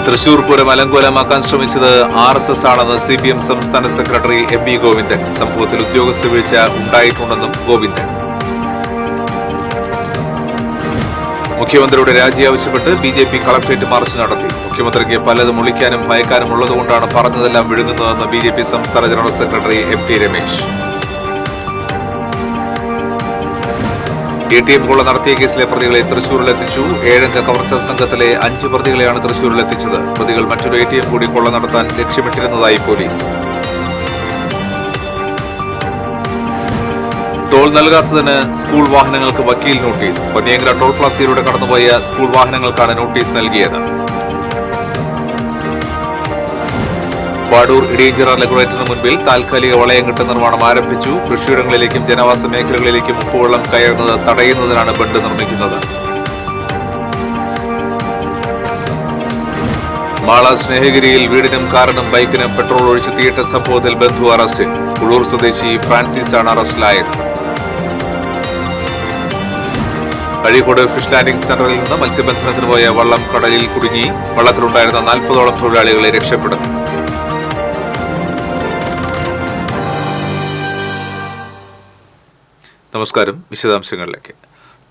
തൃശൂർ പൂരം അലങ്കോലമാക്കാൻ ശ്രമിച്ചത് RSS ആണെന്ന് CPM സംസ്ഥാന സെക്രട്ടറി MP ഗോവിന്ദൻ. സംഭവത്തിൽ ഉദ്യോഗസ്ഥ വീഴ്ച ഉണ്ടായിട്ടുണ്ടെന്നും ഗോവിന്ദൻ. മുഖ്യമന്ത്രിയുടെ രാജി ആവശ്യപ്പെട്ട് BJP കളക്ടറേറ്റ് മാർച്ച് നടത്തി. മുഖ്യമന്ത്രിക്ക് പലതും ഒളിക്കാനും ഭയക്കാനും ഉള്ളതുകൊണ്ടാണ് പറഞ്ഞതെല്ലാം വിഴുങ്ങുന്നതെന്ന് BJP സംസ്ഥാന general secretary MP Ramesh. ATM കൊള്ള നടത്തിയ കേസിലെ പ്രതികളെ തൃശൂരിലെത്തിച്ചു. 7-അംഗ കവർച്ചാ സംഘത്തിലെ 5 പ്രതികളെയാണ് തൃശൂരിലെത്തിച്ചത്. പ്രതികൾ മറ്റൊരു ATM കൂടി കൊള്ള നടത്താൻ ലക്ഷ്യമിട്ടിരുന്നതായി പോലീസ്. ടോൾ നൽകാത്തതിന് സ്കൂൾ വാഹനങ്ങൾക്ക് വക്കീൽ നോട്ടീസ്. പന്നിയങ്കര ടോൾ പ്ലാസയിലൂടെ കടന്നുപോയ സ്കൂൾ വാഹനങ്ങൾക്കാണ് നോട്ടീസ് നൽകിയത്. വാടൂർ ഇടയഞ്ചിറ റെഗുലേറ്ററിന് മുൻപിൽ താൽക്കാലിക വളയംകെട്ട് നിർമ്മാണം ആരംഭിച്ചു. കൃഷിയിടങ്ങളിലേക്കും ജനവാസ മേഖലകളിലേക്കും ഉപ്പുവെള്ളം കയറുന്നത് തടയുന്നതിനാണ് ബണ്ട് നിർമ്മിക്കുന്നത്. മാള സ്നേഹഗിരിയിൽ വീടിനും കാറിനും ബൈക്കിനും പെട്രോൾ ഒഴിച്ച് തീയിട്ട സംഭവത്തിൽ ബന്ധു അറസ്റ്റിൽ. കുളൂർ സ്വദേശി ഫ്രാൻസിസ് ആണ് അറസ്റ്റിലായത്. അഴീക്കോട് ഫിഷ് ലാൻഡിംഗ് സെന്ററിൽ നിന്ന് മത്സ്യബന്ധനത്തിന് പോയ വള്ളം കടലിൽ കുടുങ്ങി. വള്ളത്തിലുണ്ടായിരുന്ന 40ഓളം തൊഴിലാളികളെ രക്ഷപ്പെടുത്തി. നമസ്കാരം. വിശദാംശങ്ങളിലേക്ക്.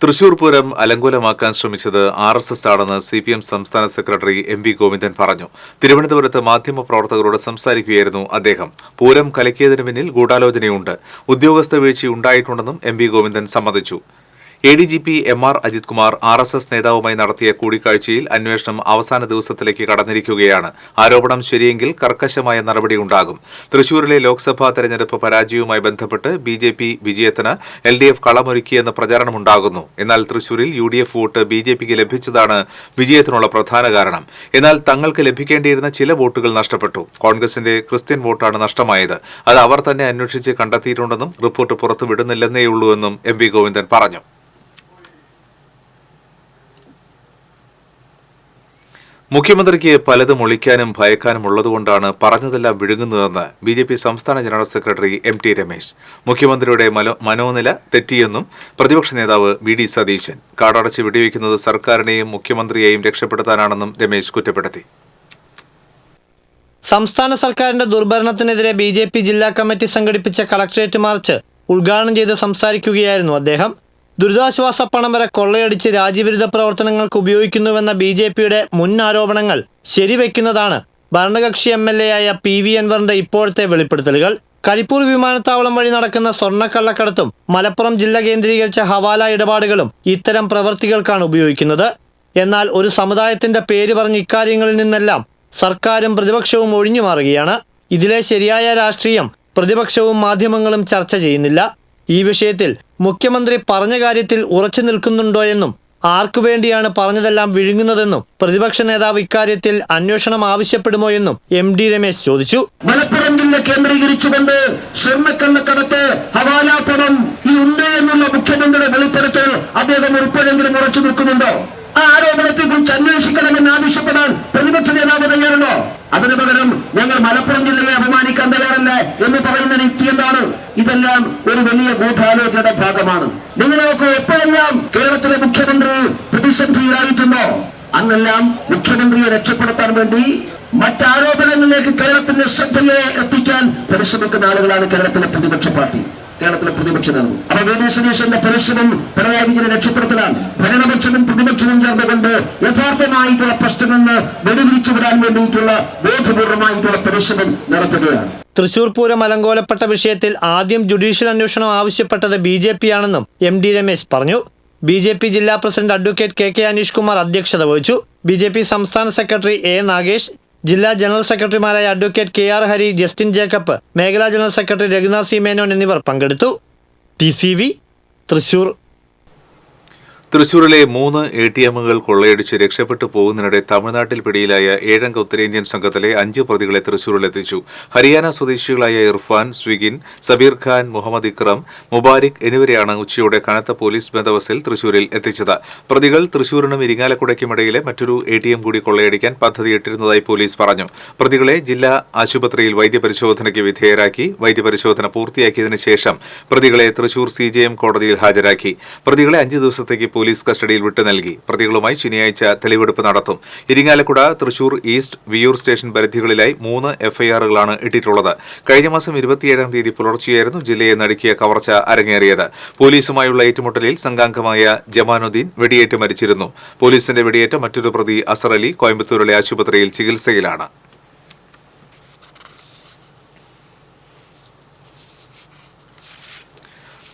തൃശൂർ പൂരം അലങ്കോലമാക്കാൻ ശ്രമിച്ചത് RSS ആണെന്ന് CPM സംസ്ഥാന സെക്രട്ടറി MP ഗോവിന്ദൻ പറഞ്ഞു. തിരുവനന്തപുരത്ത് മാധ്യമപ്രവർത്തകരോട് സംസാരിക്കുകയായിരുന്നു അദ്ദേഹം. പൂരം കലക്കിയതിനു പിന്നിൽ ഗൂഢാലോചനയുണ്ട്, ഉദ്യോഗസ്ഥ വീഴ്ചയുണ്ടായിട്ടുണ്ടെന്നും MP ഗോവിന്ദൻ സമ്മതിച്ചു. ADGP MR Ajith Kumar RSS നേതാവുമായി നടത്തിയ കൂടിക്കാഴ്ചയിൽ അന്വേഷണം അവസാന ദിവസത്തിലേക്ക് കടന്നിരിക്കുകയാണ്. ആരോപണം ശരിയെങ്കിൽ കർക്കശമായ നടപടിയുണ്ടാകും. തൃശൂരിലെ ലോക്സഭാ തെരഞ്ഞെടുപ്പ് പരാജയവുമായി ബന്ധപ്പെട്ട് BJP വിജയത്തിന് LDF കളമൊരുക്കിയെന്ന് പ്രചാരണമുണ്ടാകുന്നു. എന്നാൽ തൃശൂരിൽ UDF വോട്ട് BJPക്ക് ലഭിച്ചതാണ് വിജയത്തിനുള്ള പ്രധാന കാരണം. എന്നാൽ തങ്ങൾക്ക് ലഭിക്കേണ്ടിയിരുന്ന ചില വോട്ടുകൾ നഷ്ടപ്പെട്ടു. കോൺഗ്രസിന്റെ ക്രിസ്ത്യൻ വോട്ടാണ് നഷ്ടമായത്. അത് അവർ തന്നെ അന്വേഷിച്ച് കണ്ടെത്തിയിട്ടുണ്ടെന്നും റിപ്പോർട്ട് പുറത്തുവിടുന്നില്ലെന്നേയുള്ളൂവെന്നും MP ഗോവിന്ദൻ പറഞ്ഞു. മുഖ്യമന്ത്രിക്ക് പലതും ഒളിക്കാനും ഭയക്കാനും ഉള്ളതുകൊണ്ടാണ് പറഞ്ഞതെല്ലാം വിഴുങ്ങുന്നതെന്ന് BJP സംസ്ഥാന ജനറൽ സെക്രട്ടറി MT രമേശ്. മുഖ്യമന്ത്രിയുടെ മനോനില തെറ്റിയെന്നും പ്രതിപക്ഷ നേതാവ് VD സതീശൻ. കാടടച്ച് വെടിവെക്കുന്നത് സർക്കാരിനെയും മുഖ്യമന്ത്രിയെയും രക്ഷപ്പെടുത്താനാണെന്നും രമേശ് കുറ്റപ്പെടുത്തി. സംസ്ഥാന സർക്കാരിന്റെ ദുർഭരണത്തിനെതിരെ BJP ജില്ലാ കമ്മിറ്റി സംഘടിപ്പിച്ച കളക്ടറേറ്റ് മാർച്ച് ഉദ്ഘാടനം ചെയ്ത് സംസാരിക്കുകയായിരുന്നു അദ്ദേഹം. ദുരിതാശ്വാസ പണം വരെ കൊള്ളയടിച്ച് രാജ്യവിരുദ്ധ പ്രവർത്തനങ്ങൾക്ക് ഉപയോഗിക്കുന്നുവെന്ന BJPയുടെ മുൻ ആരോപണങ്ങൾ ശരിവെക്കുന്നതാണ് ഭരണകക്ഷി MLA ആയ PV അൻവറിന്റെ ഇപ്പോഴത്തെ വെളിപ്പെടുത്തലുകൾ. കരിപ്പൂർ വിമാനത്താവളം വഴി നടക്കുന്ന സ്വർണ്ണക്കള്ളക്കടത്തും മലപ്പുറം ജില്ല കേന്ദ്രീകരിച്ച ഹവാല ഇടപാടുകളും ഇത്തരം പ്രവൃത്തികൾക്കാണ് ഉപയോഗിക്കുന്നത്. എന്നാൽ ഒരു സമുദായത്തിന്റെ പേര് പറഞ്ഞ് ഇക്കാര്യങ്ങളിൽ നിന്നെല്ലാം സർക്കാരും പ്രതിപക്ഷവും ഒഴിഞ്ഞു മാറുകയാണ്. ഇതിലെ ശരിയായ രാഷ്ട്രീയം പ്രതിപക്ഷവും മാധ്യമങ്ങളും ചർച്ച ചെയ്യുന്നില്ല. ഈ വിഷയത്തിൽ മുഖ്യമന്ത്രി പറഞ്ഞ കാര്യത്തിൽ ഉറച്ചു നിൽക്കുന്നുണ്ടോയെന്നും ആർക്കു വേണ്ടിയാണ് പറഞ്ഞതെല്ലാം വിഴുങ്ങുന്നതെന്നും പ്രതിപക്ഷ നേതാവ് ഇക്കാര്യത്തിൽ അന്വേഷണം ആവശ്യപ്പെടുമോ എന്നും MD രമേശ് ചോദിച്ചു. മലപ്പുറം ജില്ല കേന്ദ്രീകരിച്ചുകൊണ്ട് സ്വർണ്ണക്കള്ളക്കടത്ത് ഹവാല പണം ഈ ഉണ്ട് എന്നുള്ള മുഖ്യമന്ത്രിയുടെ വെളിപ്പെടുത്തൽ അദ്ദേഹം ഉൾപ്പെടെങ്കിലും ഉറച്ചു നിൽക്കുന്നുണ്ടോ? ആ ആരോപണത്തെ കുറിച്ച് അന്വേഷിക്കണമെന്ന് ആവശ്യപ്പെടാൻ പ്രതിപക്ഷ നേതാവ് തയ്യാറുണ്ടോ? അതിനു പകരം ഞങ്ങൾ മലപ്പുറം ജില്ലയെ അപമാനിക്കാൻ തയ്യാറല്ല എന്ന് പറയുന്ന യുക്തി എന്താണ്? ഇതെല്ലാം ഒരു വലിയ ഗൂഢാലോചനയുടെ ഭാഗമാണ്. നിങ്ങളൊക്കെ എപ്പോഴെല്ലാം കേരളത്തിലെ മുഖ്യമന്ത്രി പ്രതിസന്ധിയിലായിട്ടുണ്ടോ അന്നെല്ലാം മുഖ്യമന്ത്രിയെ രക്ഷപ്പെടുത്താൻ വേണ്ടി മറ്റാരോപണങ്ങളിലേക്ക് കേരളത്തിന്റെ ശ്രദ്ധയെ എത്തിക്കാൻ പരിശ്രമിക്കുന്ന ആളുകളാണ് കേരളത്തിലെ പ്രതിപക്ഷ പാർട്ടി, കേരളത്തിലെ പ്രതിപക്ഷ നേതാവ്. അപ്പൊ VD സതീശന്റെ പരിശ്രമം പിണറായി വിജയനെ രക്ഷപ്പെടുത്തലാണ്. ഭരണപക്ഷവും പ്രതിപക്ഷവും ചേർന്നുകൊണ്ട് യഥാർത്ഥമായിട്ടുള്ള പ്രശ്നം നിന്ന് വെടിതിരിച്ചുവിടാൻ വേണ്ടിയിട്ടുള്ള ബോധപൂർവമായിട്ടുള്ള പരിശ്രമം നടത്തുകയാണ്. തൃശൂർ പൂരം അലങ്കോലപ്പെട്ട വിഷയത്തിൽ ആദ്യം ജുഡീഷ്യൽ അന്വേഷണം ആവശ്യപ്പെട്ടത് BJP ആണെന്നും MD രമേശ് പറഞ്ഞു. BJP ജില്ലാ president advocate KK Aneesh Kumar അധ്യക്ഷത വഹിച്ചു. BJP സംസ്ഥാന സെക്രട്ടറി A നാഗേഷ്, ജില്ലാ ജനറൽ സെക്രട്ടറിമാരായ അഡ്വക്കേറ്റ് KR ഹരി, ജസ്റ്റിൻ ജേക്കബ്, മേഖലാ general secretary Raghunath C Menon എന്നിവർ പങ്കെടുത്തു. TCV തൃശൂർ. തൃശൂരിലെ 3 ATMകൾ കൊള്ളയടിച്ച് രക്ഷപ്പെട്ടു പോകുന്നതിനിടെ തമിഴ്നാട്ടിൽ പിടിയിലായ 7-അംഗ ഉത്തരേന്ത്യൻ സംഘത്തിലെ 5 പ്രതികളെ തൃശൂരിലെത്തിച്ചു. ഹരിയാന സ്വദേശികളായ ഇർഫാൻ, സ്വിഗിൻ, സബീർ ഖാൻ, മുഹമ്മദ് ഇക്രം, മുബാരിക് എന്നിവരെയാണ് ഉച്ചയോടെ കനത്ത പോലീസ് ബന്ദോബസ്തിൽ തൃശൂരിൽ എത്തിച്ചത്. പ്രതികൾ തൃശൂരിനും ഇരിങ്ങാലക്കുടയ്ക്കുമിടയിലെ മറ്റൊരു ATM കൂടി കൊള്ളയടിക്കാൻ പദ്ധതിയിട്ടിരുന്നതായി പോലീസ് പറഞ്ഞു. പ്രതികളെ ജില്ലാ ആശുപത്രിയിൽ വൈദ്യപരിശോധനയ്ക്ക് വിധേയരാക്കി. വൈദ്യപരിശോധന പൂർത്തിയാക്കിയതിനു ശേഷം പ്രതികളെ തൃശൂർ CJM കോടതിയിൽ ഹാജരാക്കി. പ്രതികളെ 5 ദിവസത്തേക്ക് പോലീസ് കസ്റ്റഡിയിൽ വിട്ടു നൽകി. പ്രതികളുമായി ശനിയാഴ്ച തെളിവെടുപ്പ് നടത്തും. ഇരിങ്ങാലക്കുട, തൃശൂർ ഈസ്റ്റ്, വിയ്യൂർ സ്റ്റേഷൻ പരിധികളിലായി 3 എഫ്ഐആറുകളാണ് ഇട്ടിട്ടുള്ളത്. കഴിഞ്ഞ മാസം 27-ാം തീയതി പുലർച്ചെയായിരുന്നു ജില്ലയെ നടുക്കിയ കവർച്ച അരങ്ങേറിയത്. പോലീസുമായുള്ള ഏറ്റുമുട്ടലിൽ സംഘാംഗമായ ജമാനുദ്ദീൻ വെടിയേറ്റ് മരിച്ചിരുന്നു. പോലീസിന്റെ വെടിയേറ്റ മറ്റൊരു പ്രതി അസർ അലി കോയമ്പത്തൂരിലെ ആശുപത്രിയിൽ ചികിത്സയിലാണ്.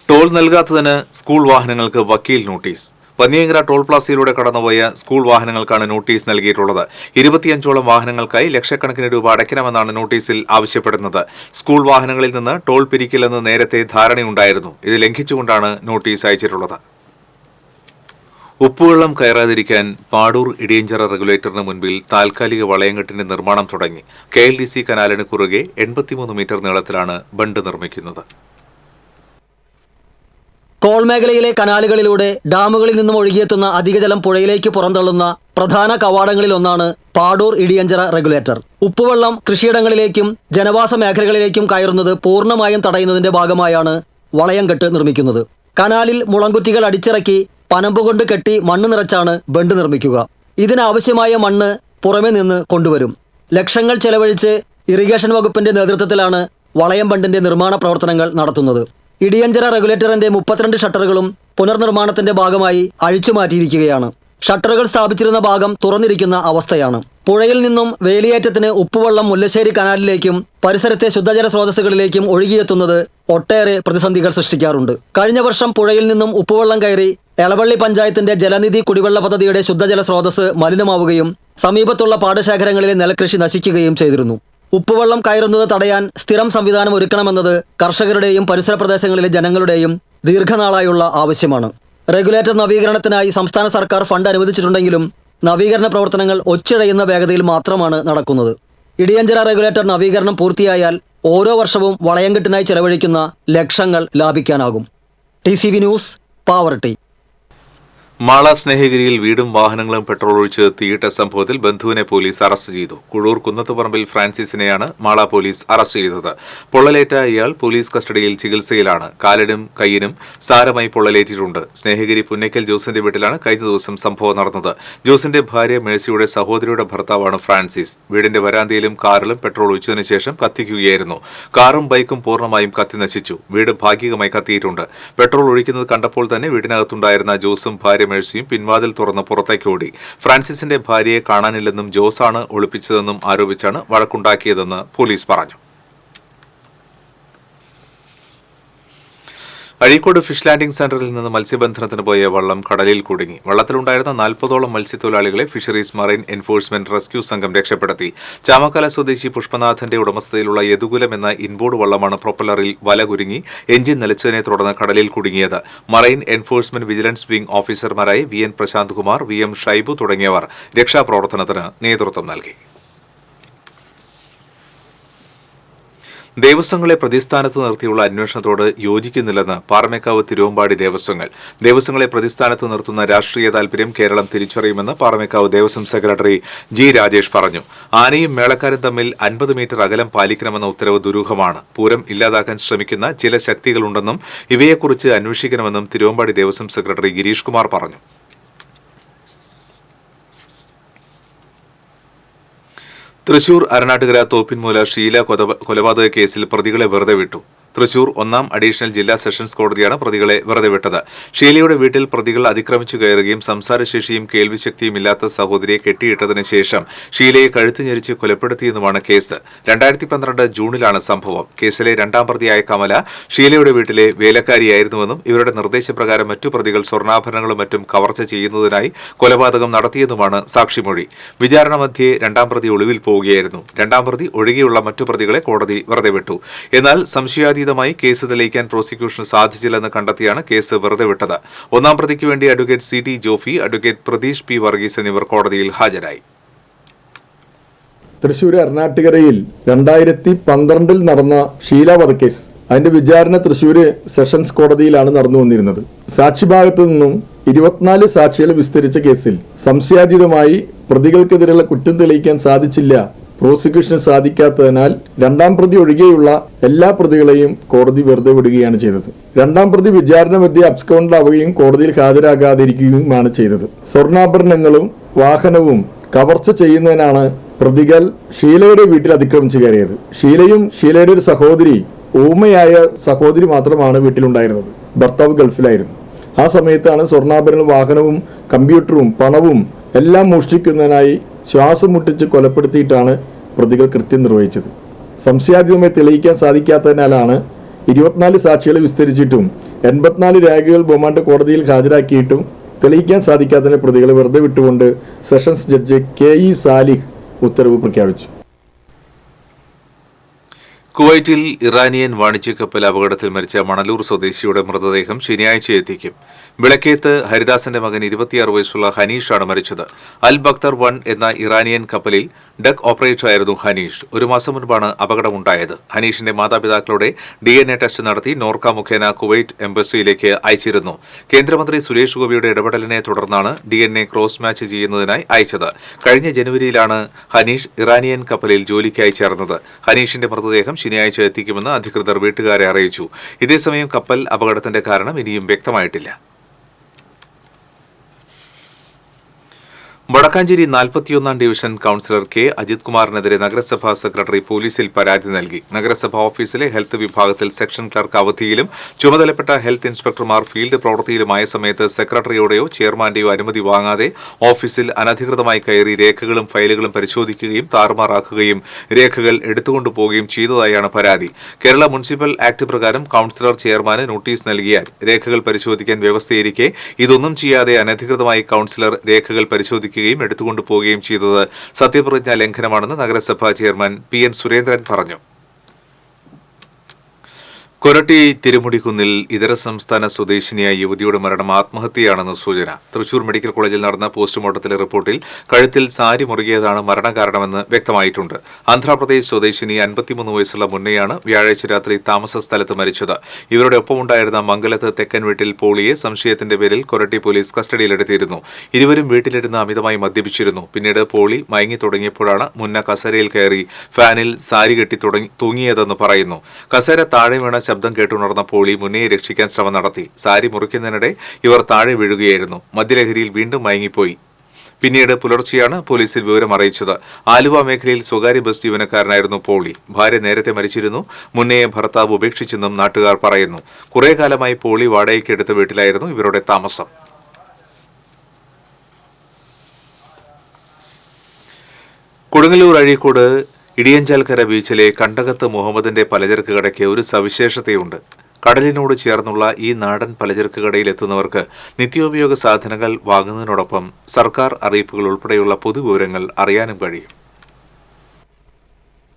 ടോൾ നൽകാത്തതിന് സ്കൂൾ വാഹനങ്ങൾക്ക് വക്കീൽ നോട്ടീസ്. പന്നിയങ്കര ടോൾ പ്ലാസയിലൂടെ കടന്നുപോയ സ്കൂൾ വാഹനങ്ങൾക്കാണ് നോട്ടീസ് നൽകിയിട്ടുള്ളത്. 25ഓളം വാഹനങ്ങൾക്കായി ലക്ഷക്കണക്കിന് രൂപ അടയ്ക്കണമെന്നാണ് നോട്ടീസിൽ ആവശ്യപ്പെടുന്നത്. സ്കൂൾ വാഹനങ്ങളിൽ നിന്ന് ടോൾ പിരിക്കില്ലെന്ന് നേരത്തെ ധാരണയുണ്ടായിരുന്നു. ഇത് ലംഘിച്ചുകൊണ്ടാണ് നോട്ടീസ് അയച്ചിട്ടുള്ളത്. ഉപ്പുവെള്ളം കയറാതിരിക്കാൻ പാടൂർ ഇടിയഞ്ചിറ റെഗുലേറ്ററിന് മുൻപിൽ താൽക്കാലിക വളയംകെട്ടിന്റെ നിർമ്മാണം തുടങ്ങി. KLDC കനാലിന് കുറുകെ 83 മീറ്റർ നീളത്തിലാണ് ബണ്ട് നിർമ്മിക്കുന്നത്. കോൾ മേഖലയിലെ കനാലുകളിലൂടെ ഡാമുകളിൽ നിന്നും ഒഴുകിയെത്തുന്ന അധികജലം പുഴയിലേക്ക് പുറന്തള്ളുന്ന പ്രധാന കവാടങ്ങളിലൊന്നാണ് പാടൂർ ഇടിയഞ്ചിറ റെഗുലേറ്റർ. ഉപ്പുവെള്ളം കൃഷിയിടങ്ങളിലേക്കും ജനവാസ മേഖലകളിലേക്കും കയറുന്നത് പൂർണ്ണമായും തടയുന്നതിന്റെ ഭാഗമായാണ് വളയംകെട്ട് നിർമ്മിക്കുന്നത്. കനാലിൽ മുളങ്കുറ്റികൾ അടിച്ചിറക്കി പനമ്പുകൊണ്ട് കെട്ടി മണ്ണ് നിറച്ചാണ് ബണ്ട് നിർമ്മിക്കുക. ഇതിനാവശ്യമായ മണ്ണ് പുറമെ നിന്ന് കൊണ്ടുവരും. ലക്ഷങ്ങൾ ചെലവഴിച്ച് ഇറിഗേഷൻ വകുപ്പിന്റെ നേതൃത്വത്തിലാണ് വളയം ബണ്ടിന്റെ നിർമ്മാണ പ്രവർത്തനങ്ങൾ നടത്തുന്നത്. ഇടിയഞ്ചിറ റെഗുലേറ്ററിന്റെ 32 ഷട്ടറുകളും പുനർനിർമ്മാണത്തിന്റെ ഭാഗമായി അഴിച്ചുമാറ്റിയിരിക്കുകയാണ്. ഷട്ടറുകൾ സ്ഥാപിച്ചിരുന്ന ഭാഗം തുറന്നിരിക്കുന്ന അവസ്ഥയാണ്. പുഴയിൽ നിന്നും വേലിയേറ്റത്തിന് ഉപ്പുവെള്ളം മുല്ലശ്ശേരി കനാലിലേക്കും പരിസരത്തെ ശുദ്ധജല സ്രോതസ്സുകളിലേക്കും ഒഴുകിയെത്തുന്നത് ഒട്ടേറെ പ്രതിസന്ധികൾ സൃഷ്ടിക്കാറുണ്ട്. കഴിഞ്ഞ വർഷം പുഴയിൽ നിന്നും ഉപ്പുവെള്ളം കയറി എളവള്ളി പഞ്ചായത്തിന്റെ ജലനിധി കുടിവെള്ള പദ്ധതിയുടെ ശുദ്ധജല സ്രോതസ് മലിനമാവുകയും സമീപത്തുള്ള പാടശേഖരങ്ങളിലെ നെൽകൃഷി നശിക്കുകയും ചെയ്തിരുന്നു. ഉപ്പുവെള്ളം കയറുന്നത് തടയാൻ സ്ഥിരം സംവിധാനം ഒരുക്കണമെന്നത് കർഷകരുടെയും പരിസര പ്രദേശങ്ങളിലെ ജനങ്ങളുടെയും ദീർഘനാളായുള്ള ആവശ്യമാണ്. റെഗുലേറ്റർ നവീകരണത്തിനായി സംസ്ഥാന സർക്കാർ ഫണ്ട് അനുവദിച്ചിട്ടുണ്ടെങ്കിലും നവീകരണ പ്രവർത്തനങ്ങൾ ഒച്ചിഴയുന്ന വേഗതയിൽ മാത്രമാണ് നടക്കുന്നത്. ഇടിയഞ്ചിറ റെഗുലേറ്റർ നവീകരണം പൂർത്തിയായാൽ ഓരോ വർഷവും വളയംകെട്ടിനായി ചെലവഴിക്കുന്ന ലക്ഷങ്ങൾ ലാഭിക്കാനാകും. TCV news, poverty. മാള സ്നേഹഗിരിയിൽ വീടും വാഹനങ്ങളും പെട്രോൾ ഒഴിച്ച് തീയിട്ട സംഭവത്തിൽ ബന്ധുവിനെ പോലീസ് അറസ്റ്റ് ചെയ്തു. കുഴൂർ കുന്നത്തുപറമ്പിൽ ഫ്രാൻസിസിനെയാണ് മാള പോലീസ് അറസ്റ്റ് ചെയ്തത്. പൊള്ളലേറ്റ ഇയാൾ പോലീസ് കസ്റ്റഡിയിൽ ചികിത്സയിലാണ്. കാലിനും കൈയിനും സാരമായി പൊള്ളലേറ്റിട്ടുണ്ട്. സ്നേഹഗിരി പുന്നയ്ക്കൽ ജോസിന്റെ വീട്ടിലാണ് കഴിഞ്ഞ ദിവസം സംഭവം നടന്നത്. ജോസിന്റെ ഭാര്യ മേഴ്സിയുടെ സഹോദരിയുടെ ഭർത്താവാണ് ഫ്രാൻസിസ്. വീടിന്റെ വരാന്തയിലും കാറിലും പെട്രോൾ ഒഴിച്ചതിനു ശേഷം കത്തിക്കുകയായിരുന്നു. കാറും ബൈക്കും പൂർണ്ണമായും കത്തിനശിച്ചു. വീട് ഭാഗികമായി കത്തിയിട്ടുണ്ട്. പെട്രോൾ ഒഴിക്കുന്നത് കണ്ടപ്പോൾ തന്നെ വീടിനകത്തുണ്ടായിരുന്ന ജോസും ഭാര്യ മേഴ്സിയും പിൻവാതിൽ തുറന്ന് പുറത്തേക്ക് ഓടി. ഫ്രാൻസിസിന്റെ ഭാര്യയെ കാണാനില്ലെന്നും ജോസാണ് ഒളിപ്പിച്ചതെന്നും ആരോപിച്ചാണ് വഴക്കുണ്ടാക്കിയതെന്ന് പോലീസ് പറഞ്ഞു. അഴീക്കോട് ഫിഷ് ലാൻഡിംഗ് സെന്ററിൽ നിന്ന് മത്സ്യബന്ധനത്തിന് പോയ വള്ളം കടലിൽ കുടുങ്ങി. വള്ളത്തിലുണ്ടായിരുന്ന 40ഓളം മത്സ്യത്തൊഴിലാളികളെ ഫിഷറീസ് മറൈൻ എൻഫോഴ്സ്മെന്റ് റെസ്ക്യൂ സംഘം രക്ഷപ്പെടുത്തി. ചാമക്കാല സ്വദേശി പുഷ്പനാഥന്റെ ഉടമസ്ഥതയിലുള്ള യദുകുലം എന്ന ഇൻബോർഡ് വള്ളമാണ് പ്രൊപ്പല്ലറിൽ വല കുരുങ്ങി എഞ്ചിൻ നിലച്ചതിനെ തുടർന്ന് കടലിൽ കുടുങ്ങിയത്. മറൈൻ എൻഫോഴ്സ്മെന്റ് വിജിലൻസ് വിംഗ് ഓഫീസർമാരായി VN പ്രശാന്ത് കുമാർ, VM ഷൈബു തുടങ്ങിയവർ രക്ഷാപ്രവർത്തനത്തിന് നേതൃത്വം നൽകി. ദേവസ്വങ്ങളെ പ്രതിസ്ഥാനത്ത് നിർത്തിയുള്ള അന്വേഷണത്തോട് യോജിക്കുന്നില്ലെന്ന് പാറമേക്കാവ് തിരുവമ്പാടി ദേവസ്വങ്ങൾ. ദേവസ്വങ്ങളെ പ്രതിസ്ഥാനത്ത് നിർത്തുന്ന രാഷ്ട്രീയ താൽപര്യം കേരളം തിരിച്ചറിയുമെന്ന് പാറമേക്കാവ് ദേവസ്വം സെക്രട്ടറി G. രാജേഷ് പറഞ്ഞു. ആനയും മേളക്കാരും തമ്മിൽ 50 മീറ്റർ അകലം പാലിക്കണമെന്ന ഉത്തരവ് ദുരൂഹമാണ്. പൂരം ഇല്ലാതാക്കാൻ ശ്രമിക്കുന്ന ചില ശക്തികളുണ്ടെന്നും ഇവയെക്കുറിച്ച് അന്വേഷിക്കണമെന്നും തിരുവമ്പാടി ദേവസ്വം സെക്രട്ടറി ഗിരീഷ് കുമാർ പറഞ്ഞു. തൃശൂർ അരണാട്ടുകര തോപ്പിൻമൂല ഷീല കൊലപാതക കേസിൽ പ്രതികളെ വെറുതെ വിട്ടു. തൃശൂർ 1-ാം അഡീഷണൽ ജില്ലാ സെഷൻസ് കോടതിയാണ് പ്രതികളെ വെറുതെ വിട്ടത്. ഷീലയുടെ വീട്ടിൽ പ്രതികൾ അതിക്രമിച്ചു കയറുകയും സംസാരശേഷിയും കേൾവിശക്തിയും ഇല്ലാത്ത സഹോദരിയെ കെട്ടിയിട്ടതിന് ശേഷം ഷീലയെ കഴുത്ത് ഞെരിച്ച് കൊലപ്പെടുത്തിയെന്നുമാണ് കേസ്. 2012 ജൂണിലാണ് സംഭവം. കേസിലെ 2-ാം പ്രതിയായ കമല ഷീലയുടെ വീട്ടിലെ വേലക്കാരിയായിരുന്നുവെന്നും ഇവരുടെ നിർദ്ദേശപ്രകാരം മറ്റു പ്രതികൾ സ്വർണ്ണാഭരണങ്ങളും മറ്റും കവർച്ച ചെയ്യുന്നതിനായി കൊലപാതകം നടത്തിയെന്നുമാണ് സാക്ഷിമൊഴി. വിചാരണ മധ്യേ 2-ാം പ്രതി ഒളിവിൽ പോവുകയായിരുന്നു. 2-ാം പ്രതി ഒഴികെയുള്ള മറ്റു പ്രതികളെ കോടതി വെറുതെ വിട്ടു. എന്നാൽ സംശയാതീതമായി കേസ് തെളിയിക്കാൻ പ്രോസിക്യൂഷന് സാധിച്ചില്ലെന്ന് കണ്ടെത്തിയാണ് കേസ് വെറുതെ വിട്ടത്. 1-ാം പ്രതിക്ക് വേണ്ടി advocate CT Jofy, advocate Pratheesh P. Varghese എന്നിവർ കോടതിയിൽ ഹാജരായി. തൃശൂർ അരണാട്ടുകരയിൽ 2012 നടന്ന ഷീല വധക്കേസ്, അതിന്റെ വിചാരണ തൃശൂർ സെഷൻസ് കോടതിയിലാണ് നടന്നു വന്നിരുന്നത്. സാക്ഷിഭാഗത്തു നിന്നും 24 സാക്ഷികൾ വിസ്തരിച്ച കേസിൽ സംശയാതീതമായി പ്രതികൾക്കെതിരെയുള്ള കുറ്റം തെളിയിക്കാൻ സാധിച്ചില്ല, പ്രോസിക്യൂഷന് സാധിക്കാത്തതിനാൽ രണ്ടാം പ്രതി ഒഴികെയുള്ള എല്ലാ പ്രതികളെയും കോടതി വെറുതെ വിടുകയാണ് ചെയ്തത്. രണ്ടാം പ്രതി വിചാരണ മധ്യേ അബ്സ്കൗണ്ടിലാവുകയും കോടതിയിൽ ഹാജരാകാതിരിക്കുകയുമാണ് ചെയ്തത്. സ്വർണ്ണാഭരണങ്ങളും വാഹനവും കവർച്ച ചെയ്യുന്നതിനാണ് പ്രതികൾ ഷീലയുടെ വീട്ടിൽ അതിക്രമിച്ചു കയറിയത്. ഷീലയും ഷീലയുടെ ഒരു സഹോദരി, ഊമയായ സഹോദരി മാത്രമാണ് വീട്ടിലുണ്ടായിരുന്നത്. ഭർത്താവ് ഗൾഫിലായിരുന്നു. ആ സമയത്താണ് സ്വർണ്ണാഭരണവും വാഹനവും കമ്പ്യൂട്ടറും പണവും എല്ലാം മോഷ്ടിക്കുന്നതിനായി ശ്വാസം മുട്ടിച്ച് കൊലപ്പെടുത്തിയിട്ടാണ് പ്രതികൾ കൃത്യം നിർവഹിച്ചത്. സംശയാതീതമായി തെളിയിക്കാൻ സാധിക്കാത്തതിനാലാണ് 24 സാക്ഷികളെ വിസ്തരിച്ചിട്ടും 84 രേഖകൾ ബൊമാണ്ട് കോടതിയിൽ ഹാജരാക്കിയിട്ടും തെളിയിക്കാൻ സാധിക്കാത്തതിനെ പ്രതികളെ വെറുതെ വിട്ടുകൊണ്ട് സെഷൻസ് ജഡ്ജി KE സാലിഹ് ഉത്തരവ് പ്രഖ്യാപിച്ചു. കുവൈറ്റിൽ ഇറാനിയൻ വാണിജ്യ കപ്പൽ അപകടത്തിൽ മരിച്ച മണലൂർ സ്വദേശിയുടെ മൃതദേഹം ശനിയാഴ്ച എത്തിക്കും. വിളക്കേത്ത് ഹരിദാസന്റെ മകൻ 26 വയസ്സുള്ള ഹനീഷാണ് മരിച്ചത്. അൽ ബക്തർ 1 എന്ന ഇറാനിയൻ കപ്പലിൽ ഡക്ക് ഓപ്പറേറ്ററായിരുന്നു ഹനീഷ്. ഒരു മാസം മുൻപാണ് അപകടമുണ്ടായത്. ഹനീഷിന്റെ മാതാപിതാക്കളുടെ DNA ടെസ്റ്റ് നടത്തി നോർക്ക മുഖേന കുവൈറ്റ് എംബസിയിലേക്ക് അയച്ചിരുന്നു. കേന്ദ്രമന്ത്രി സുരേഷ് ഗോപിയുടെ ഇടപെടലിനെ തുടർന്നാണ് DNA ക്രോസ് മാച്ച് ചെയ്യുന്നതിനായി അയച്ചത്. കഴിഞ്ഞ ജനുവരിയിലാണ് ഹനീഷ് ഇറാനിയൻ കപ്പലിൽ ജോലിക്കായി ചേർന്നത്. ഹനീഷിന്റെ മൃതദേഹം ശനിയാഴ്ച എത്തിക്കുമെന്ന് അധികൃതർ വീട്ടുകാരെ അറിയിച്ചു. ഇതേസമയം കപ്പൽ അപകടത്തിന്റെ കാരണം ഇനിയും വ്യക്തമായിട്ടില്ല. Vadakkanchery 41 division councillor K Ajith കുമാറിനെതിരെ നഗരസഭാ സെക്രട്ടറി പോലീസിൽ പരാതി നൽകി. നഗരസഭാ ഓഫീസിലെ ഹെൽത്ത് വിഭാഗത്തിൽ സെക്ഷൻ ക്ലർക്ക് അവധിയിലും ചുമതലപ്പെട്ട ഹെൽത്ത് ഇൻസ്പെക്ടർമാർ ഫീൽഡ് പ്രവൃത്തിയിലുമായ സമയത്ത് സെക്രട്ടറിയുടെയോ ചെയർമാന്റെയോ അനുമതി വാങ്ങാതെ ഓഫീസിൽ അനധികൃതമായി കയറി രേഖകളും ഫയലുകളും പരിശോധിക്കുകയും താറുമാറാക്കുകയും രേഖകൾ എടുത്തുകൊണ്ടുപോവുകയും ചെയ്തതായാണ് പരാതി. കേരള മുനിസിപ്പൽ ആക്ട് പ്രകാരം കൌൺസിലർ ചെയർമാന് നോട്ടീസ് നൽകിയാൽ രേഖകൾ പരിശോധിക്കാൻ വ്യവസ്ഥയിരിക്കെ ഇതൊന്നും ചെയ്യാതെ അനധികൃതമായി കൌൺസിലർ രേഖകൾ പരിശോധിക്കുകയും എടുത്തുകൊണ്ടുപോവുകയും ചെയ്തത് സത്യപ്രതിജ്ഞാ ലംഘനമാണെന്ന് നഗരസഭാ ചെയർമാൻ PN സുരേന്ദ്രൻ പറഞ്ഞു. കൊരട്ടി തിരുമുടിക്കുന്നിൽ ഇതര സംസ്ഥാന സ്വദേശിനിയായ യുവതിയുടെ മരണം ആത്മഹത്യയാണെന്ന് സൂചന. തൃശൂർ മെഡിക്കൽ കോളേജിൽ നടന്ന പോസ്റ്റ്മോർട്ടത്തിലെ റിപ്പോർട്ടിൽ കഴുത്തിൽ സാരി മുറുകിയതാണ് മരണകാരണമെന്ന് വ്യക്തമായിട്ടുണ്ട്. ആന്ധ്രാപ്രദേശ് സ്വദേശിനി 53 വയസ്സുള്ള മുന്നയാണ് വ്യാഴാഴ്ച രാത്രി താമസ സ്ഥലത്ത് മരിച്ചത്. ഇവരുടെ ഒപ്പമുണ്ടായിരുന്ന മംഗലത്ത് തെക്കൻ വീട്ടിൽ പോളിയെ സംശയത്തിന്റെ പേരിൽ കൊരട്ടി പോലീസ് കസ്റ്റഡിയിലെടുത്തിരുന്നു. ഇരുവരും വീട്ടിലിരുന്ന് അമിതമായി മദ്യപിച്ചിരുന്നു. പിന്നീട് പോളി മയങ്ങി തുടങ്ങിയപ്പോഴാണ് മുന്ന കസേരയിൽ കയറി ഫാനിൽ സാരി കെട്ടി തൂങ്ങിയതെന്ന് പറയുന്നു. കസേര താഴെ വീണ ശബ്ദം കേട്ടുണർന്ന പോളി മുന്നയെ രക്ഷിക്കാൻ ശ്രമം നടത്തി. സാരി മുറിക്കുന്നതിനിടെ ഇവർ താഴെ വീഴുകയായിരുന്നു. മദ്യലഹരിയിൽ വീണ്ടും മയങ്ങിപ്പോയി. പിന്നീട് പുലർച്ചെയാണ് പോലീസിൽ വിവരം അറിയിച്ചത്. ആലുവ മേഖലയിൽ സ്വകാര്യ ബസ് ജീവനക്കാരനായിരുന്നു പോളി. ഭാര്യ നേരത്തെ മരിച്ചിരുന്നു. മുന്നയെ ഭർത്താവ് ഉപേക്ഷിച്ചെന്നും നാട്ടുകാർ പറയുന്നു. കുറെ കാലമായി പോളി വാടകയ്ക്കെടുത്ത വീട്ടിലായിരുന്നു ഇവരുടെ താമസം. കൊടുങ്ങല്ലൂർ അഴീക്കോട് ഇടിയഞ്ചാൽക്കര ബീച്ചിലെ കണ്ടകത്ത് മുഹമ്മദിന്റെ പലചരക്ക് കടയ്ക്ക് ഒരു സവിശേഷതയുണ്ട്. കടലിനോട് ചേർന്നുള്ള ഈ നാടൻ പലചരക്ക് കടയിൽ എത്തുന്നവർക്ക് നിത്യോപയോഗ സാധനങ്ങൾ വാങ്ങുന്നതിനോടൊപ്പം സർക്കാർ അറിയിപ്പുകൾ ഉൾപ്പെടെയുള്ള പൊതുവിവരങ്ങൾ അറിയാനും കഴിയും.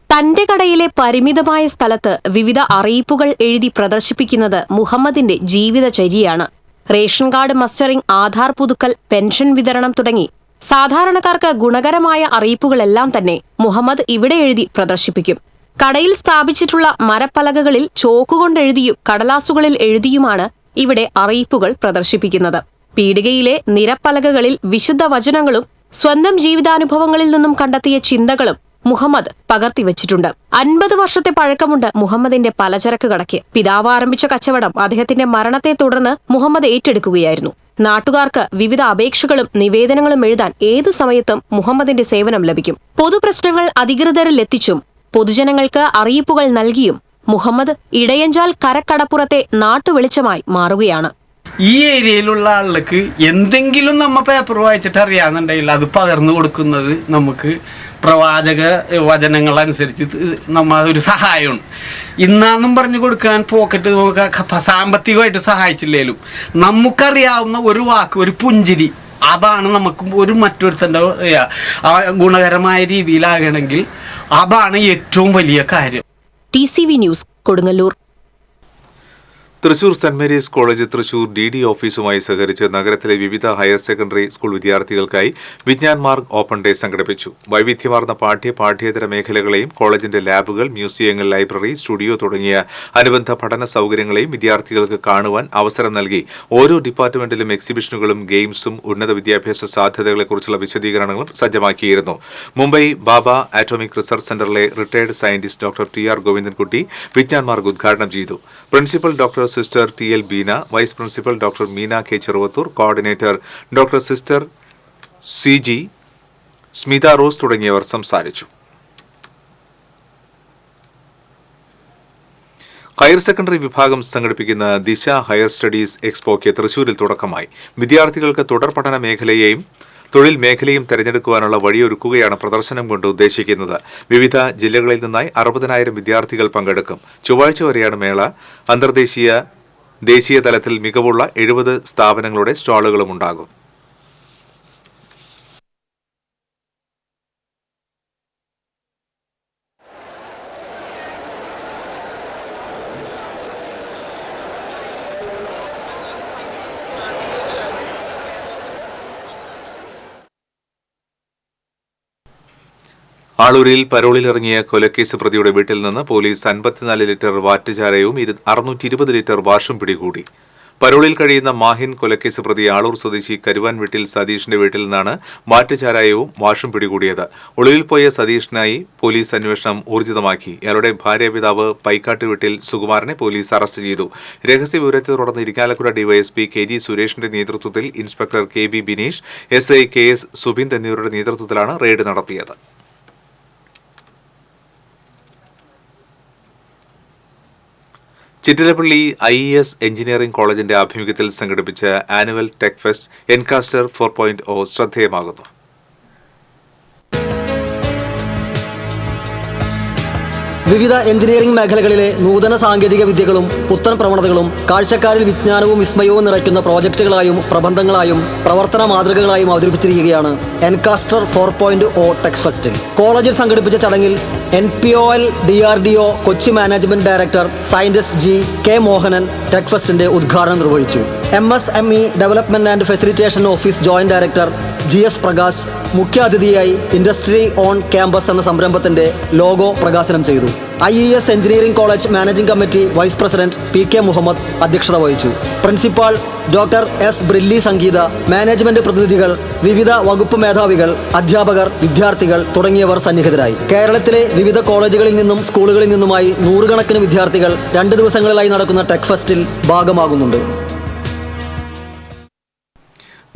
തന്റെ കടയിലെ പരിമിതമായ സ്ഥലത്ത് വിവിധ അറിയിപ്പുകൾ എഴുതി പ്രദർശിപ്പിക്കുന്നത് മുഹമ്മദിന്റെ ജീവിതചര്യയാണ്. റേഷൻ കാർഡ് മസ്റ്ററിംഗ്, ആധാർ പുതുക്കൽ, പെൻഷൻ വിതരണം തുടങ്ങി സാധാരണക്കാർക്ക് ഗുണകരമായ അറിയിപ്പുകളെല്ലാം തന്നെ മുഹമ്മദ് ഇവിടെ എഴുതി പ്രദർശിപ്പിക്കും. കടയിൽ സ്ഥാപിച്ചിട്ടുള്ള മരപ്പലകകളിൽ ചോക്കുകൊണ്ടെഴുതിയും കടലാസുകളിൽ എഴുതിയുമാണ് ഇവിടെ അറിയിപ്പുകൾ പ്രദർശിപ്പിക്കുന്നത്. പീടികയിലെ നിരപ്പലകകളിൽ വിശുദ്ധ വചനങ്ങളും സ്വന്തം ജീവിതാനുഭവങ്ങളിൽ നിന്നും കണ്ടെത്തിയ ചിന്തകളും മുഹമ്മദ് പകർത്തിവച്ചിട്ടുണ്ട്. 50 വർഷത്തെ പഴക്കമുണ്ട് മുഹമ്മദിന്റെ പലചരക്ക് കടയ്ക്ക്. പിതാവ് ആരംഭിച്ച കച്ചവടം അദ്ദേഹത്തിന്റെ മരണത്തെ തുടർന്ന് മുഹമ്മദ് ഏറ്റെടുക്കുകയായിരുന്നു. നാട്ടുകാർക്ക് വിവിധ അപേക്ഷകളും നിവേദനങ്ങളും എഴുതാൻ ഏതു സമയത്തും മുഹമ്മദിന്റെ സേവനം ലഭിക്കും. പൊതുപ്രശ്നങ്ങൾ അധികൃതരിലെത്തിച്ചും പൊതുജനങ്ങൾക്ക് അറിയിപ്പുകൾ നൽകിയും മുഹമ്മദ് ഇടയഞ്ചാൽ കരക്കടപ്പുറത്തെ നാട്ടുവെളിച്ചമായി മാറുകയാണ്. ഈ ഏരിയയിലുള്ള ആളുകൾക്ക് എന്തെങ്കിലും നമ്മ പേപ്പർ വായിച്ചിട്ട് അറിയാന്നുണ്ടെങ്കിൽ അത് പകർന്നു കൊടുക്കുന്നത് നമുക്ക് പ്രവാചക വചനങ്ങളനുസരിച്ച് നമ്മ ഒരു സഹായമാണ്. ഇന്നാന്നും പറഞ്ഞു കൊടുക്കാൻ പോക്കറ്റ് നമുക്ക് സാമ്പത്തികമായിട്ട് സഹായിച്ചില്ലേലും നമുക്കറിയാവുന്ന ഒരു വാക്ക്, ഒരു പുഞ്ചിരി, അതാണ് നമുക്ക് ഒരു മറ്റൊരുത്തൻ്റെ ഗുണകരമായ രീതിയിലാകണമെങ്കിൽ അതാണ് ഏറ്റവും വലിയ കാര്യം. TCV news, Kodungallur. Thrissur saint Mary's college Thrissur DD ഓഫീസുമായി സഹകരിച്ച് നഗരത്തിലെ വിവിധ ഹയർ സെക്കൻഡറി സ്കൂൾ വിദ്യാർത്ഥികൾക്കായി വിജ്ഞാൻ മാർഗ് ഓപ്പൺ ഡേ സംഘടിപ്പിച്ചു. വൈവിധ്യമാർന്ന പാഠ്യേതര മേഖലകളെയും കോളേജിന്റെ ലാബുകൾ, മ്യൂസിയങ്ങൾ, ലൈബ്രറി, സ്റ്റുഡിയോ തുടങ്ങിയ അനുബന്ധ പഠന സൗകര്യങ്ങളെയും വിദ്യാർത്ഥികൾക്ക് കാണുവാൻ അവസരം നൽകി. ഓരോ ഡിപ്പാർട്ട്മെന്റിലും എക്സിബിഷനുകളും ഗെയിംസും ഉന്നത വിദ്യാഭ്യാസ സാധ്യതകളെക്കുറിച്ചുള്ള വിശദീകരണങ്ങളും സജ്ജമാക്കിയിരുന്നു. മുംബൈ ബാബ ആറ്റോമിക് റിസർച്ച് സെന്ററിലെ retired scientist doctor TR Govindankutty Vigyan Marg ഉദ്ഘാടനം ചെയ്തു. Principal doctor sister TL Beena, vice principal doctor Meena K Cheruvathur, coordinator doctor sister CG Smitha rose തുടങ്ങിയവർ സംസാരിച്ചു. ഹയർ സെക്കൻഡറി വിഭാഗം സംഘടിപ്പിക്കുന്ന ദിശ ഹയർ സ്റ്റഡീസ് എക്സ്പോയ്ക്ക് തൃശൂരിൽ തുടക്കമായി. വിദ്യാർത്ഥികൾക്ക് തുടർ പഠന മേഖലയെയും തൊഴിൽ മേഖലയും തെരഞ്ഞെടുക്കുവാനുള്ള വഴിയൊരുക്കുകയാണ് പ്രദർശനം കൊണ്ട് ഉദ്ദേശിക്കുന്നത്. വിവിധ ജില്ലകളിൽ നിന്നായി 60,000 വിദ്യാർത്ഥികൾ പങ്കെടുക്കും. ചൊവ്വാഴ്ച വരെയാണ് മേള. ദേശീയ തലത്തിൽ മികവുള്ള 70 സ്ഥാപനങ്ങളുടെ സ്റ്റാളുകളും ഉണ്ടാകും. ആളൂരിൽ പരോളിലിറങ്ങിയ കൊലക്കേസ് പ്രതിയുടെ വീട്ടിൽ നിന്ന് പോലീസ് 54 ലിറ്റർ വാറ്റുചാരവും 620 ലിറ്റർ വാഷും പിടികൂടി. പരോളിൽ കഴിയുന്ന മാഹിൻ കൊലക്കേസ് പ്രതി ആളൂർ സ്വദേശി കരുവാൻ വീട്ടിൽ സതീഷിന്റെ വീട്ടിൽ നിന്നാണ് വാറ്റുചാരായവും വാഷും പിടികൂടിയത്. ഒളിവിൽ പോയ സതീഷിനായി പോലീസ് അന്വേഷണം ഊർജിതമാക്കി. ഇയാളുടെ ഭാര്യാപിതാവ് പൈക്കാട്ട് വീട്ടിൽ സുകുമാരനെ പോലീസ് അറസ്റ്റ് ചെയ്തു. രഹസ്യവിവരത്തെ തുടർന്ന് ഇരിങ്ങാലക്കുട DYSP KG സുരേഷിന്റെ നേതൃത്വത്തിൽ inspector KB Bineesh, SI KS Subind എന്നിവരുടെ നേതൃത്വത്തിലാണ് റെയ്ഡ് നടത്തിയത്. ചിറ്റിലപ്പള്ളി IES എഞ്ചിനീയറിംഗ് കോളേജിന്റെ ആഭിമുഖ്യത്തിൽ സംഘടിപ്പിച്ച ആനുവൽ ടെക് ഫെസ്റ്റ് എൻകാസ്റ്റർ 4.0 ശ്രദ്ധേയമാകുന്നു. വിവിധ എഞ്ചിനീയറിംഗ് മേഖലകളിലെ നൂതന സാങ്കേതിക വിദ്യകളും പുത്തൻ പ്രവണതകളും കാഴ്ചക്കാരിൽ വിജ്ഞാനവും വിസ്മയവും നിറയ്ക്കുന്ന പ്രോജക്റ്റുകളായും പ്രബന്ധങ്ങളായും പ്രവർത്തന മാതൃകകളായും അവതരിപ്പിച്ചിരിക്കുകയാണ് എൻകാസ്റ്റർ 4.0 ടെക് ഫെസ്റ്റ്. കോളേജിൽ സംഘടിപ്പിച്ച ചടങ്ങിൽ NPOL DRDO Kochi management director scientist K Mohanan tech ഫെസ്റ്റിന്റെ ഉദ്ഘാടനം നിർവഹിച്ചു. MSME development and facilitation office joint director GS Prakash മുഖ്യാതിഥിയായി ഇൻഡസ്ട്രി ഓൺ ക്യാമ്പസ് എന്ന സംരംഭത്തിന്റെ ലോഗോ പ്രകാശനം ചെയ്തു. IES engineering college managing committee vice president PK Muhammad അധ്യക്ഷത വഹിച്ചു. Principal doctor S Brilly Sangeetha, management പ്രതിനിധികൾ, വിവിധ വകുപ്പ് മേധാവികൾ, അധ്യാപകർ, വിദ്യാർത്ഥികൾ തുടങ്ങിയവർ സന്നിഹിതരായി. കേരളത്തിലെ വിവിധ കോളേജുകളിൽ നിന്നും സ്കൂളുകളിൽ നിന്നുമായി 100 കണക്കിന് വിദ്യാർത്ഥികൾ 2 ദിവസങ്ങളിലായി നടക്കുന്ന ടെക് ഫെസ്റ്റിൽ ഭാഗമാകുന്നുണ്ട്.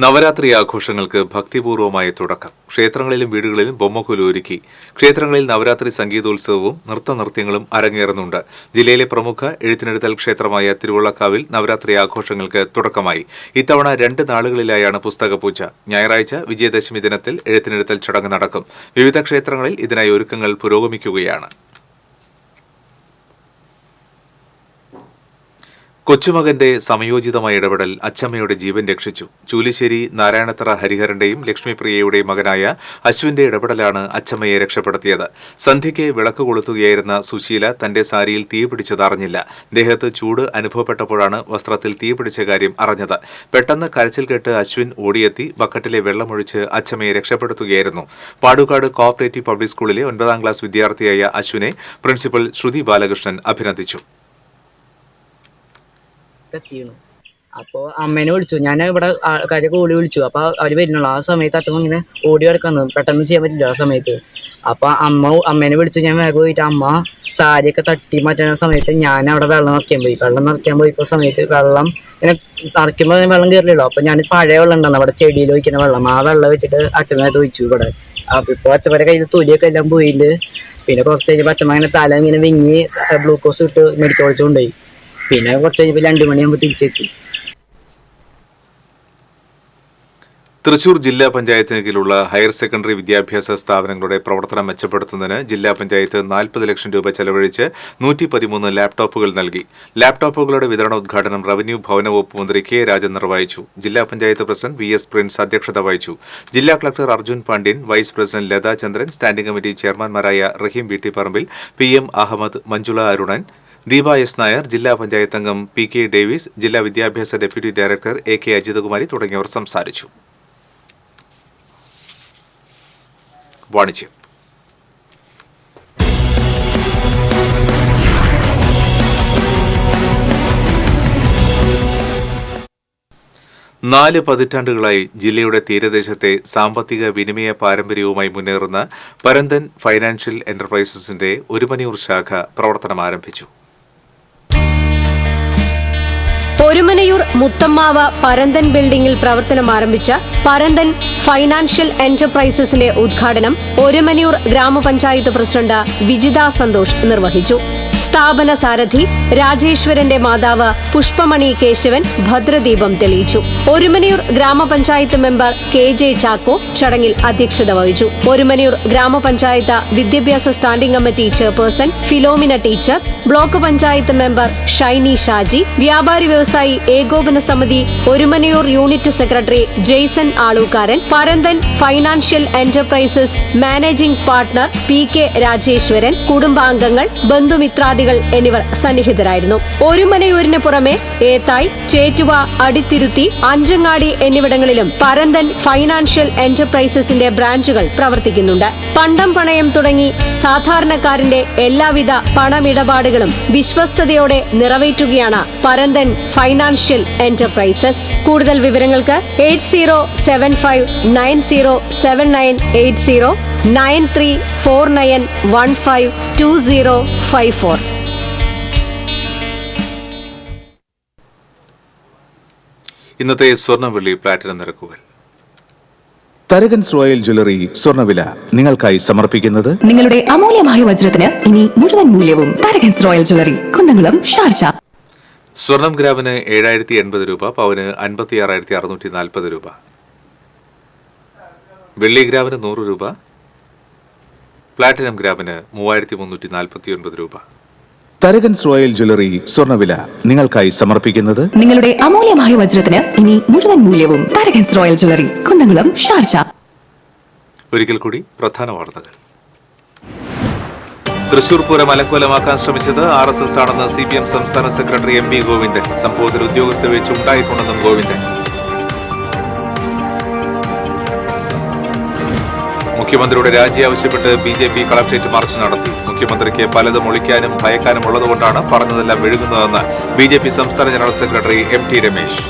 നവരാത്രി ആഘോഷങ്ങൾക്ക് ഭക്തിപൂർവമായ തുടക്കം. ക്ഷേത്രങ്ങളിലും വീടുകളിലും ബൊമ്മക്കൊലു ഒരുക്കി. ക്ഷേത്രങ്ങളിൽ നവരാത്രി സംഗീതോത്സവവും നൃത്തനൃത്യങ്ങളും അരങ്ങേറുന്നുണ്ട്. ജില്ലയിലെ പ്രമുഖ എഴുത്തിനെഴുത്തൽ ക്ഷേത്രമായ തിരുവള്ളക്കാവിൽ നവരാത്രി ആഘോഷങ്ങൾക്ക് തുടക്കമായി. ഇത്തവണ 2 നാളുകളിലായാണ് പുസ്തകപൂജ. ഞായറാഴ്ച വിജയദശമി ദിനത്തിൽ എഴുത്തിനെഴുത്തൽ ചടങ്ങ് നടക്കും. വിവിധ ക്ഷേത്രങ്ങളിൽ ഇതിനായി ഒരുക്കങ്ങൾ പുരോഗമിക്കുകയാണ്. കൊച്ചുമകന്റെ സമയോചിതമായ ഇടപെടൽ അച്ചമ്മയുടെ ജീവൻ രക്ഷിച്ചു. ചൂലിശ്ശേരി നാരായണത്തറ ഹരിഹരന്റെയും ലക്ഷ്മിപ്രിയയുടെയും മകനായ അശ്വിന്റെ ഇടപെടലാണ് അച്ചമ്മയെ രക്ഷപ്പെടുത്തിയത്. സന്ധ്യയ്ക്ക് വിളക്ക് കൊളുത്തുകയായിരുന്ന സുശീല തന്റെ സാരിയിൽ തീ പിടിച്ചത് അറിഞ്ഞില്ല. ദേഹത്ത് ചൂട് അനുഭവപ്പെട്ടപ്പോഴാണ് വസ്ത്രത്തിൽ തീ പിടിച്ച കാര്യം അറിഞ്ഞത്. പെട്ടെന്ന് കരച്ചിൽ കേട്ട് അശ്വിൻ ഓടിയെത്തി ബക്കറ്റിലെ വെള്ളമൊഴിച്ച് അച്ചമ്മയെ രക്ഷപ്പെടുത്തുകയായിരുന്നു. പാടുകാട് കോഓപ്പറേറ്റീവ് പബ്ലിക് സ്കൂളിലെ 9ാം ക്ലാസ് വിദ്യാർത്ഥിയായ അശ്വിനെ പ്രിൻസിപ്പൽ ശ്രുതി ബാലകൃഷ്ണൻ അഭിനന്ദിച്ചു. അപ്പോൾ അമ്മേനെ വിളിച്ചു. ഞാൻ ഇവിടെ ആൾക്കാരൊക്കെ ഓടി വിളിച്ചു. അപ്പോൾ അവർ വരുന്നുള്ളൂ. ആ സമയത്ത് അച്ഛൻ ഇങ്ങനെ ഓടി കിടക്കുന്നു. പെട്ടെന്ന് ചെയ്യാൻ പറ്റില്ല ആ സമയത്ത്. അപ്പോൾ അമ്മേനെ വിളിച്ചു. ഞാൻ വേഗം പോയിട്ട് അമ്മ സാരിയൊക്കെ തട്ടി മാറ്റുന്ന സമയത്ത് ഞാൻ അവിടെ വെള്ളം നിറയ്ക്കാൻ പോയപ്പോൾ സമയത്ത് വെള്ളം ഇങ്ങനെ നിറയ്ക്കുമ്പോൾ വെള്ളം കയറില്ലല്ലോ. അപ്പോൾ ഞാൻ പഴയ വെള്ളം ഉണ്ടെന്ന് അവിടെ ചെടിയിൽ ഒഴിക്കുന്ന വെള്ളം, ആ വെള്ളം വെച്ചിട്ട് അച്ഛനകത്ത് ഒഴിച്ചു ഇവിടെ. അപ്പോൾ ഇപ്പോൾ അച്ഛൻ്റെ കയ്യിൽ തൊലിയൊക്കെ എല്ലാം പോയിട്ടുണ്ട്. പിന്നെ കുറച്ച് കഴിഞ്ഞപ്പോൾ അച്ഛൻ അങ്ങനെ തല ഇങ്ങനെ വിങ്ങി ഗ്ലൂക്കോസ് ഇട്ട് മെഡിക്കൽ കോളേജ് കൊണ്ടുപോയി. പിന്നെ കുറച്ച് കഴിഞ്ഞപ്പോൾ 2 മണിയാകുമ്പോൾ തിരിച്ചെത്തി. തൃശൂർ ജില്ലാ പഞ്ചായത്തിന് കീഴിലുള്ള ഹയർ സെക്കൻഡറി വിദ്യാഭ്യാസ സ്ഥാപനങ്ങളുടെ പ്രവർത്തനം മെച്ചപ്പെടുത്തുന്നതിന് ജില്ലാ പഞ്ചായത്ത് 40 ലക്ഷം രൂപ ചെലവഴിച്ച് 113 ലാപ്ടോപ്പുകൾ നൽകി. ലാപ്ടോപ്പുകളുടെ വിതരണോദ്ഘാടനം റവന്യൂ ഭവന വകുപ്പ് മന്ത്രി K രാജൻ നിർവഹിച്ചു. ജില്ലാ പഞ്ചായത്ത് പ്രസിഡന്റ് VS പ്രിൻസ് അധ്യക്ഷത വഹിച്ചു. ജില്ലാ collector Arjun Pandian, vice president Latha Chandran, standing committee ചെയർമാൻമാരായ റഹീം വീട്ടിപ്പറമ്പിൽ, PM അഹമ്മദ്, മഞ്ജുള അരുണൻ, ദീപ എസ് നായർ, ജില്ലാ പഞ്ചായത്ത് അംഗം PK ഡേവിസ്, ജില്ലാ വിദ്യാഭ്യാസ ഡെപ്യൂട്ടി ഡയറക്ടർ AK അജിതകുമാരി തുടങ്ങിയവർ സംസാരിച്ചു. വാണിജ്യം. നാല് പതിറ്റാണ്ടുകളായി ജില്ലയുടെ തീരദേശത്തെ സാമ്പത്തിക വിനിമയ പാരമ്പര്യവുമായി മുന്നേറുന്ന പരന്തൻ ഫൈനാൻഷ്യൽ എന്റർപ്രൈസസിന്റെ ഒരുമനിയൂർ ശാഖ പ്രവർത്തനം ആരംഭിച്ചു. ഒരുമനയൂർ മുത്തമ്മാവ് പരന്തൻ ബിൽഡിംഗിൽ പ്രവർത്തനം ആരംഭിച്ച പരന്തൻ ഫൈനാൻഷ്യൽ എന്റർപ്രൈസസിന്റെ ഉദ്ഘാടനം ഒരുമനയൂർ ഗ്രാമപഞ്ചായത്ത് പ്രസിഡന്റ് വിജിത സന്തോഷ് നിർവഹിച്ചു. സ്ഥാപന സാരഥി രാജേശ്വരന്റെ മാതാവ് പുഷ്പമണി കേശവൻ ഭദ്രദീപം തെളിയിച്ചു. ഒരുമനയൂർ ഗ്രാമപഞ്ചായത്ത് മെമ്പർ KJ ചാക്കോ ചടങ്ങിൽ അധ്യക്ഷത വഹിച്ചു. ഒരുമനയൂർ ഗ്രാമപഞ്ചായത്ത് വിദ്യാഭ്യാസ standing committee chairperson Philomina teacher, block panchayat member Shiny Shaji, വ്യാപാരി വ്യവസായി ഏകോപന സമിതി Orumanayur unit secretary Jaison Aalookkaran, Paranthan financial enterprises managing partner PK Rajeswaran, കുടുംബാംഗങ്ങൾ, ബന്ധുമിത്രാദികൾ എന്നിവർ സന്നിഹിതരായിരുന്നു. ഒരുമനയൂരിന് പുറമെ ഏത്തായ്, ചേറ്റുവ, അടിത്തിരുത്തി, അഞ്ചങ്ങാടി എന്നിവിടങ്ങളിലും പരന്തൻ ഫൈനാൻഷ്യൽ എന്റർപ്രൈസസിന്റെ ബ്രാഞ്ചുകൾ പ്രവർത്തിക്കുന്നുണ്ട്. പണ്ടം പണയം തുടങ്ങി സാധാരണക്കാരന്റെ എല്ലാവിധ പണമിടപാടുകളും വിശ്വസ്തയോടെ നിറവേറ്റുകയാണ് പരന്തൻ ഫൈനാൻഷ്യൽ എന്റർപ്രൈസസ്. കൂടുതൽ വിവരങ്ങൾക്ക് 8075907980 9349152054. ഇന്നത്തെ സ്വർണം, വെള്ളി, പ്ലാറ്റിനം നിരക്കുകൾ. തരകൻസ് റോയൽ ജ്വല്ലറി സ്വർണ്ണവില നിങ്ങൾക്കായി സമർപ്പിക്കുന്നത് നിങ്ങളുടെ അമൂല്യമായ വജ്രത്തിന് ഇനി മുഴുവൻ മൂല്യവും Tharakans royal jewellery, Kunnamkulam, Sharjah. സ്വർണം ഗ്രാമിന് 7080 രൂപ, പവന് 56,640 രൂപ. വെള്ളി ഗ്രാമിന് 100 രൂപ, പ്ലാറ്റിനം ഗ്രാമിന് 3349 രൂപ. തരകൻസ് റോയൽ ജ്വല്ലറി സ്വർണ്ണവില നിങ്ങൾക്കായി സമർപ്പിക്കുന്നത് നിങ്ങളുടെ അമൂല്യമായ വജ്രത്തിന് ഇനി മുഴുവൻ മൂല്യവും Tharakans royal jewellery, Kunnamkulam, Sharjah. ഒരിക്കൽ കൂടി പ്രധാന വാർത്തകൾ. തൃശൂർ പൂരം അലങ്കോലമാക്കാൻ ശ്രമിച്ചത് RSS ആണെന്ന് CPM സംസ്ഥാന സെക്രട്ടറി MV ഗോവിന്ദൻ. സംഭവത്തിൽ ഉദ്യോഗസ്ഥരെ വെച്ച് ഉണ്ടായിട്ടുണ്ടെന്നും ഗോവിന്ദൻ. മുഖ്യമന്ത്രിയുടെ രാജി ആവശ്യപ്പെട്ട് BJP കളക്ട്രേറ്റ് മാർച്ച് നടത്തി. മുഖ്യമന്ത്രിക്ക് പലതും ഒളിക്കാനും ഭയക്കാനും ഉള്ളതുകൊണ്ടാണ് പറഞ്ഞതെല്ലാം വിഴുങ്ങുന്നതെന്ന് BJP സംസ്ഥാന general secretary MT Ramesh.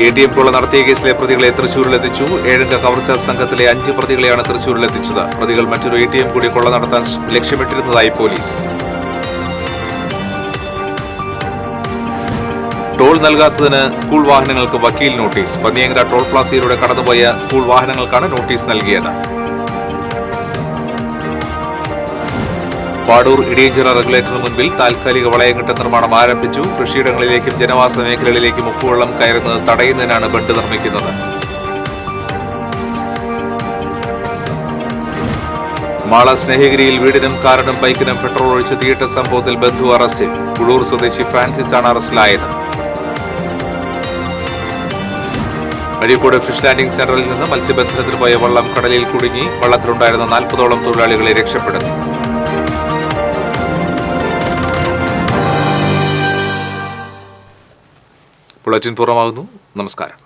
ATM കൊള്ള നടത്തിയ കേസിലെ പ്രതികളെ തൃശൂരിലെത്തിച്ചു. 7 കവർച്ചാ സംഘത്തിലെ 5 പ്രതികളെയാണ് തൃശൂരിലെത്തിച്ചത്. പ്രതികൾ മറ്റൊരു ATM കൂടി കൊള്ള നടത്താൻ ലക്ഷ്യമിട്ടിരുന്നതായി പോലീസ്. ടോൾ നൽകാത്തതിന് സ്കൂൾ വാഹനങ്ങൾക്ക് വക്കീൽ നോട്ടീസ്. പന്നിയങ്കര ടോൾ പ്ലാസയിലൂടെ കടന്നുപോയ സ്കൂൾ വാഹനങ്ങൾക്കാണ് നോട്ടീസ് നൽകിയത്. പാടൂർ ഇടിയഞ്ചിറ റെഗുലേറ്ററിന് മുൻപിൽ താൽക്കാലിക വളയങ്കെട്ട നിർമ്മാണം ആരംഭിച്ചു. കൃഷിയിടങ്ങളിലേക്കും ജനവാസ മേഖലകളിലേക്കും ഉപ്പുവെള്ളം കയറുന്നത് തടയുന്നതിനാണ് ബണ്ട് നിർമ്മിക്കുന്നത്. മാള സ്നേഹഗിരിയിൽ വീടിനും കാറിനും ബൈക്കിനും പെട്രോൾ ഒഴിച്ച് തീയിട്ട സംഭവത്തിൽ ബന്ധു അറസ്റ്റിൽ. കുളൂർ സ്വദേശി ഫ്രാൻസിസ് ആണ് അറസ്റ്റിലായത്. അരീക്കോട് ഫിഷ് ലാൻഡിംഗ് സെന്ററിൽ നിന്ന് മത്സ്യബന്ധനത്തിന് പോയ വള്ളം കടലിൽ കുടുങ്ങി. വള്ളത്തിലുണ്ടായിരുന്ന 40ഓളം തൊഴിലാളികളെ രക്ഷപ്പെടുത്തി. ബുള്ളറ്റിൻ പൂർണ്ണമാകുന്നു. നമസ്കാരം.